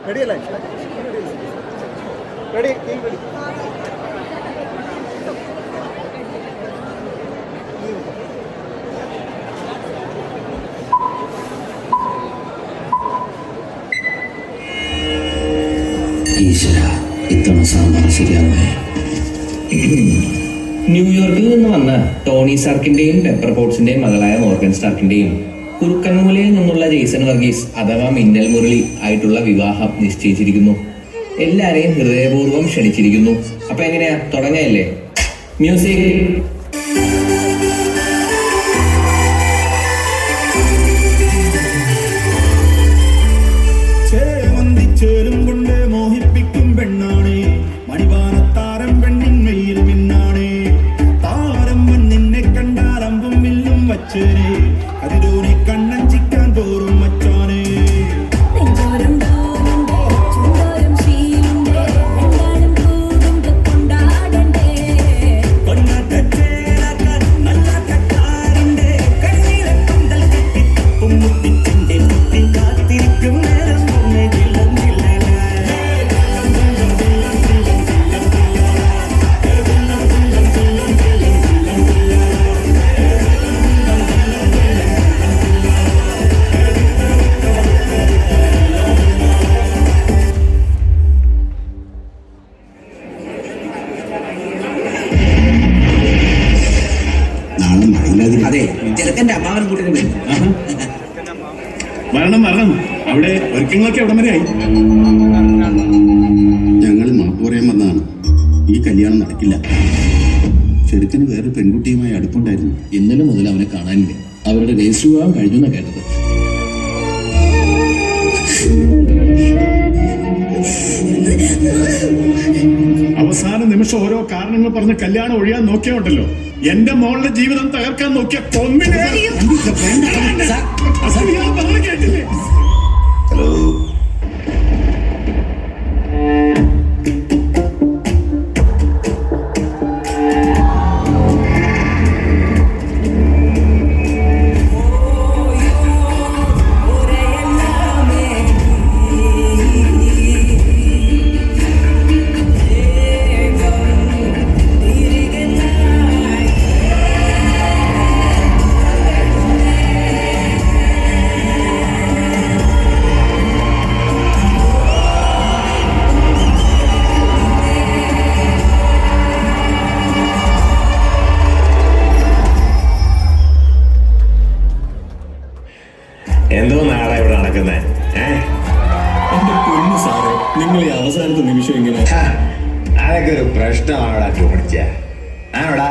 റെഡിയല്ലേ? Ready ready. ഈശ്വര, ഇത്തവണ സാമ്പാർ ശരിയാവേ. ന്യൂയോർക്കിൽ നിന്ന് വന്ന ടോണി സ്റ്റാർക്കിന്റെയും പെപ്പർ പോട്ട്സിന്റെയും മകളായ മോർഗൻ സ്റ്റാർക്കിന്റെയും കുറുക്കൻമൂലയിൽ നിന്നുള്ള ജെയ്സൺ വർഗീസ് അഥവാ മിന്നൽ മുരളി ആയിട്ടുള്ള വിവാഹം നിശ്ചയിച്ചിരിക്കുന്നു. എല്ലാരെയും ഹൃദയപൂർവ്വം ക്ഷണിച്ചിരിക്കുന്നു. അപ്പൊ എങ്ങനെയാ, തുടങ്ങയല്ലേ? മ്യൂസിക്. അതെ, ചെറുക്കൻ്റെ അമ്മാവൻ കൂട്ടുന്നത്. വരണം വരണം. അവിടെ ഒരുക്കങ്ങളൊക്കെ എവിടം വരെയായി? ഞങ്ങൾ മാപ്പ് പറയാൻ വന്നതാണ്. ഈ കല്യാണം നടക്കില്ല. ചെറുക്കന് വേറെ പെൺകുട്ടിയുമായി അടുപ്പുണ്ടായിരുന്നു. ഇന്നലെ മുതൽ അവനെ കാണാനില്ല. അവരുടെ രജിസ്റ്റർ വിവാഹം കഴിഞ്ഞു എന്നാ കേട്ടത്. അവസാന നിമിഷം ഓരോ കാരണങ്ങൾ പറഞ്ഞ് കല്യാണം ഒഴിയാൻ നോക്കിയോണ്ടല്ലോ. എന്റെ മോളുടെ ജീവിതം തകർക്കാൻ നോക്കിയ കൊന്നിനെ കേട്ടില്ലേ? ഹലോ, എന്തോ നാളെ ഇവിടെ നടക്കുന്നേ? എന്റെ പൊന്നു സാറേ, നിങ്ങൾ ഈ അവസാനത്തെ നിമിഷം ഇങ്ങനെ അതൊക്കെ ഒരു പ്രശ്നമാണോടാ ചോദിച്ച? ആണോടാ?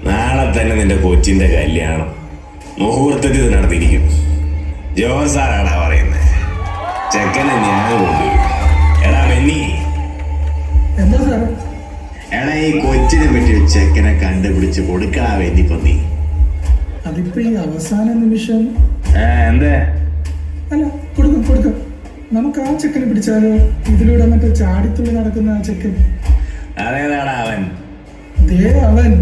നാളെ തന്നെ നിന്റെ കൊച്ചിന്റെ കല്യാണം മുഹൂർത്തത്തിൽ നടത്തിയിരിക്കും. ജോസാറാടാ പറയുന്നത്. ചെക്കനെ ഞാൻ കൊണ്ടുവരും. എടാ ബെന്നി, എടാ ഈ കൊച്ചിനെ പറ്റിയ ചെക്കനെ കണ്ടുപിടിച്ച് കൊടുക്കടാ ബെന്നിപ്പോ നീ. അതിപ്പോ ഈ അവസാന നിമിഷം എന്തേ? അല്ല, കൊടുക്കും. നമുക്ക് ആ ചെക്കനെ പിടിച്ചാലോ? ഇതിലൂടെ മറ്റേ ചാടിത്തുള്ളി നടക്കുന്ന ആ ചെക്കൻ. അതേതാടാ അവൻ? ദേ അവൻ.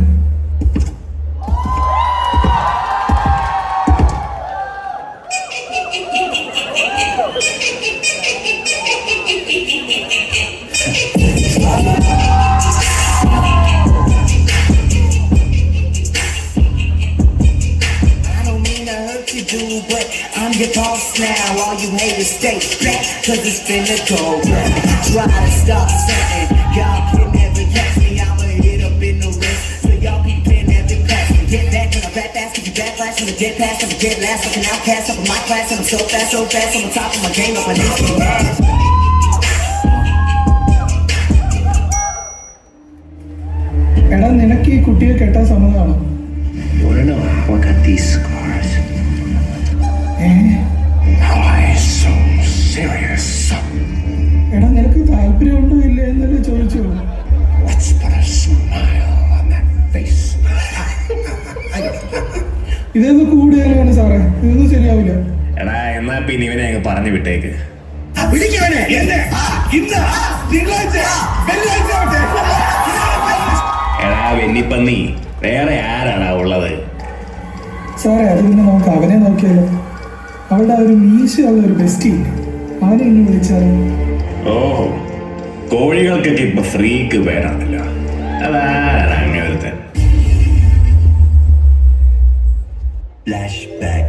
But I'm your boss now, all you haters stay back, cause it's been a cold run. Try to stop something, y'all can never catch me, I'ma hit up in the race, so y'all can never pass me. Get back when I'm back fast, cause you backlash from the dead past, I'm a dead last, like an outcast up in my class, and I'm so fast, I'm on top of my game, up my name ass. എടാ, നിനക്ക് ഈ കുട്ടിയെ കെട്ടാൻ സമ്മതമാണോ? You wanna know? Look at these scars. Why so serious? എടാ, നിനക്ക് താല്പര്യമുണ്ടോ ഇല്ല എന്നല്ലേ ചോദിച്ചു. Let's put a smile on that face. ഇതൊക്കെ കൂടുതലാണ് സാറേ, ഇതൊന്നും ശരിയാവില്ല. എടാ, എന്നാ പിന്നെ ഇവനെ അങ്ങ് പറഞ്ഞു വിട്ടേക്ക്. എടാ വെന്നിപ്പന്നി, വേറെ ആരാടാ ഉള്ളത്? സാറേ, അത് പിന്നെ നമുക്ക് അവനെ നോക്കിയാലോ? അവളുടെ ഒരു മീശയുള്ള ഒരു ബെസ്റ്റി അവനെ ഇന്ന് വിളിച്ചാലോ? ഓഹോ, കോഴികൾക്കൊക്കെ ഇപ്പൊ ഫ്രീക്ക് പേരാണല്ലോ. അതാണ് അങ്ങനത്തെ. Flashback.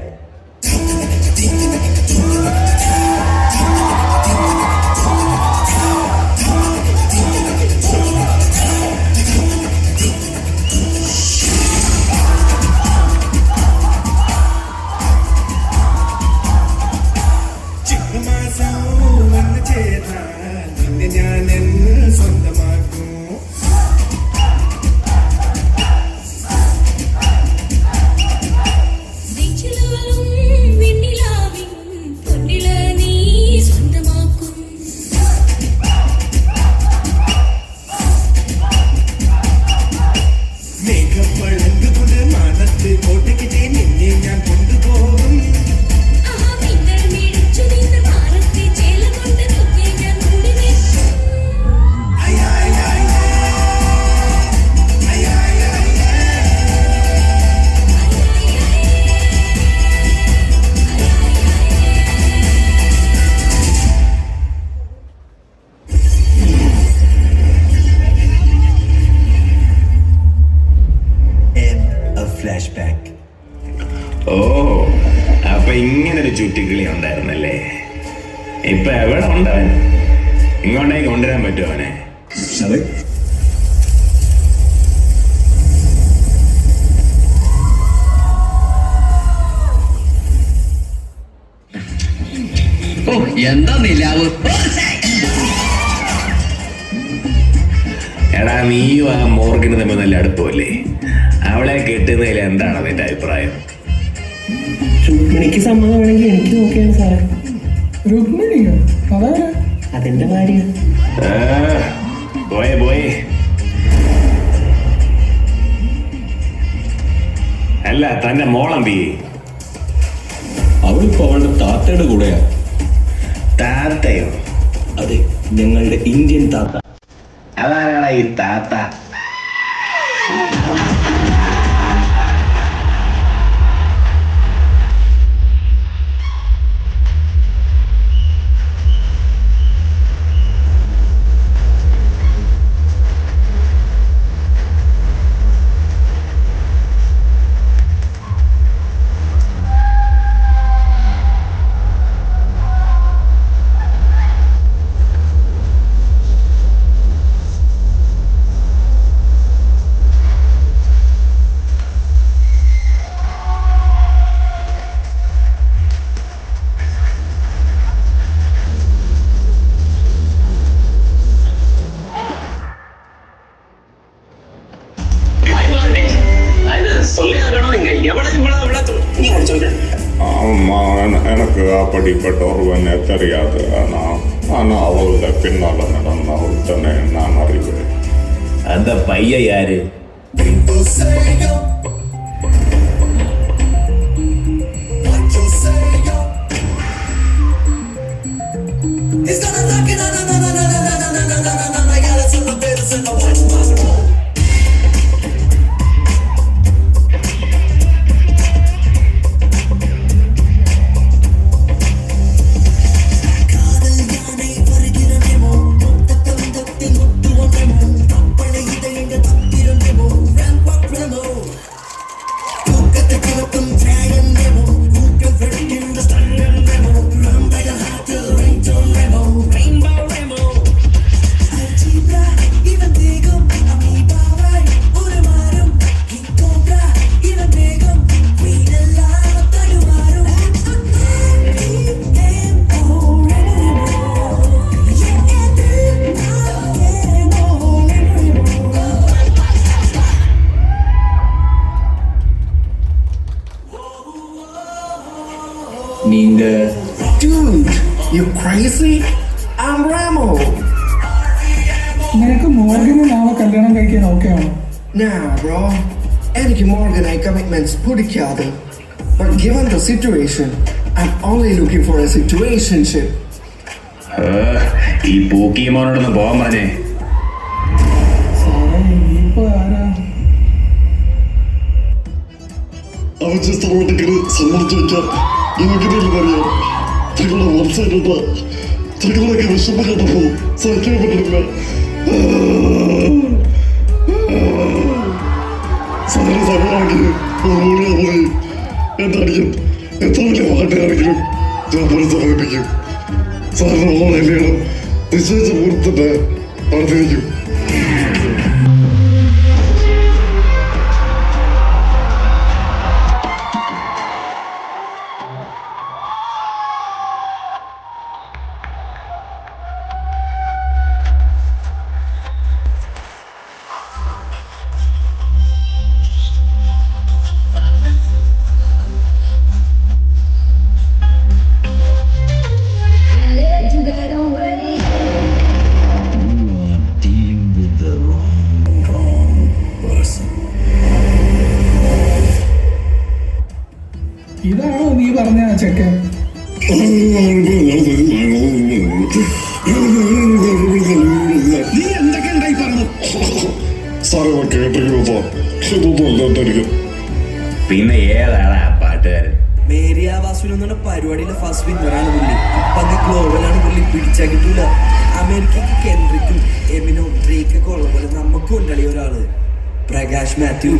Flashback. ഓ, അപ്പൊ ഇങ്ങനൊരു ചുറ്റിക്കിളി ഉണ്ടായിരുന്നല്ലേ? ഇപ്പൊ എവിടെ ഉണ്ടവൻ? ഇങ്ങോട്ടേക്ക് കൊണ്ടുവരാൻ പറ്റുമോ അവനെ? അതെ, ഓ എന്താ നിലാവ്. എടാ, നീയും ആ മോർഗനും തമ്മിൽ നല്ല അടുപ്പമല്ലേ? അവളെ കെട്ടുന്നതിൽ എന്താണ് നിന്റെ അഭിപ്രായം? രുക്മിണിക്ക് സമ്മതമാണെങ്കിൽ എനിക്ക് നോക്കിയാണ് സാറേ. രുക്മിണിയോ? അതാരാ? അതെന്റെ ഭാര്യ. പോയേ. അല്ല, തന്റെ മോളെന്തി? അവളിപ്പോ അവളുടെ താത്തയുടെ കൂടെയാ. താത്തയോ? അതെ, ഞങ്ങളുടെ ഇന്ത്യൻ താത്ത. അതാരാണ് ഈ താത്ത? எனக்கு அப்படிப்பட்ட ஒருவனை தெரியாது. ஆனால் அவளோட பின்னால் நடந்த ஒருத்தனை நான் அறிவேன். அந்த பையன் யாரு? நீங்க Dude, you crazy? I'm Ramo. നിനക്ക് മോർഗനെ നാളെ കല്യാണം കഴിക്കാൻ ഓക്കെ ആണോ? Nah, bro. എനിക്ക് മോർഗനായി commitments പിടിക്കാതെ. But given the situation, I'm only looking for a situationship. ഈ പോക്കിമോനോടൊന്ന് പോകാൻ പറഞ്ഞേ. സാറേ, ഇനിയിപ്പോ ആരാ? അവൻ ജസ്റ്റ് അങ്ങോട്ടേക്ക് സമ്മതിച്ചു വെക്കാം. എനിക്കിതറിയാം ഞങ്ങളുടെ മനസ്സിലുള്ള ഞങ്ങളൊക്കെ വിഷമം കണ്ടപ്പോ സഹിക്കാൻ പറ്റില്ല. സാറിന് സമയമാക്കി ഓടിയാ പോയി. എന്റെ അടിയും എത്ര വലിയ പാട്ടുകാരെങ്കിലും ഞാൻ പുറത്തറിയിപ്പിക്കും. സാറിന് ഓളെ കല്യാണം നിശ്ചയിച്ച മുഹൂർത്തത്തെ നടത്തിയിരിക്കും. ഇതാണോ നീ പറഞ്ഞ ആ ചെക്കൻ? നീ എന്തൊക്കെ ഉണ്ടായി പറഞ്ഞു സാറേ കേട്ടിരിക്കുന്നു. ഇതൊന്നും അല്ലാണ്ടായിരിക്കും. പിന്നെ ഏതാണ് ആ പാട്ടുകാരൻ? മേരി ആവാസുൽ എന്നുള്ള പരിപാടിയിലെ ഫസ്റ്റ് വിന്നറാണ് പുള്ളി. പങ്ക് ഗ്ലോബലാണ് പുള്ളി പിടിച്ചാൽ കിട്ടൂല. അമേരിക്കക്ക് കെൻഡ്രിക്കും എമിനോ ഡ്രേക്കൊക്കെ ഉള്ള പോലെ നമുക്കും ഉണ്ടല്ലേ ഒരാള്, Prakash Mathew.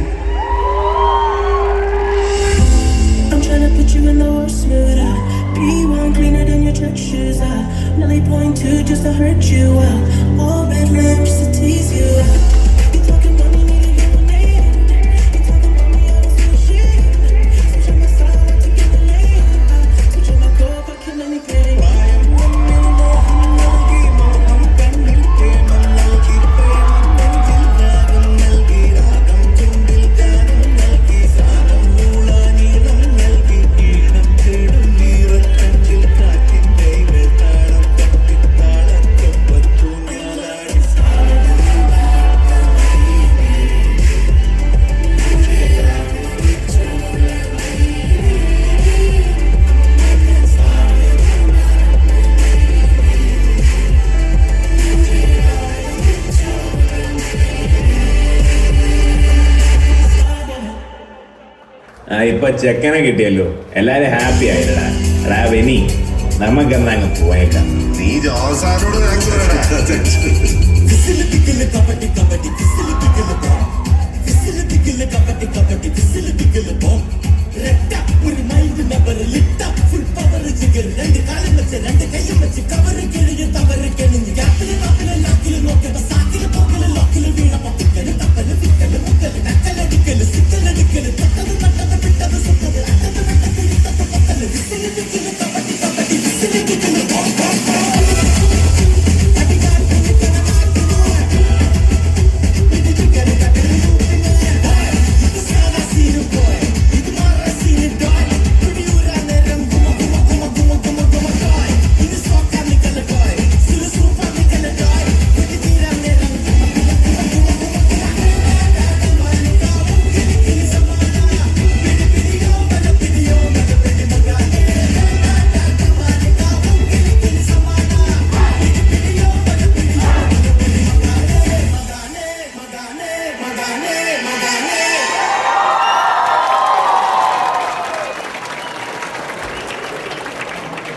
I'm tryna put you in the worst mood. P1 cleaner than your church shoes. Nelly point two just to hurt you. All red lamps to tease you. You talking money, need a lemonade. You talking about me, I was in shit. Switching my style to get the lane. Switching my core, I kill any pain. ഇപ്പൊ ചെക്കനെ കിട്ടിയല്ലോ, എല്ലാരും happy ആയില്ലടാ. എടാ വെനി, നമുക്കെന്നാ അങ്ങ് പോയേക്കാം. നീ ജോസാനോട് ഒരു mind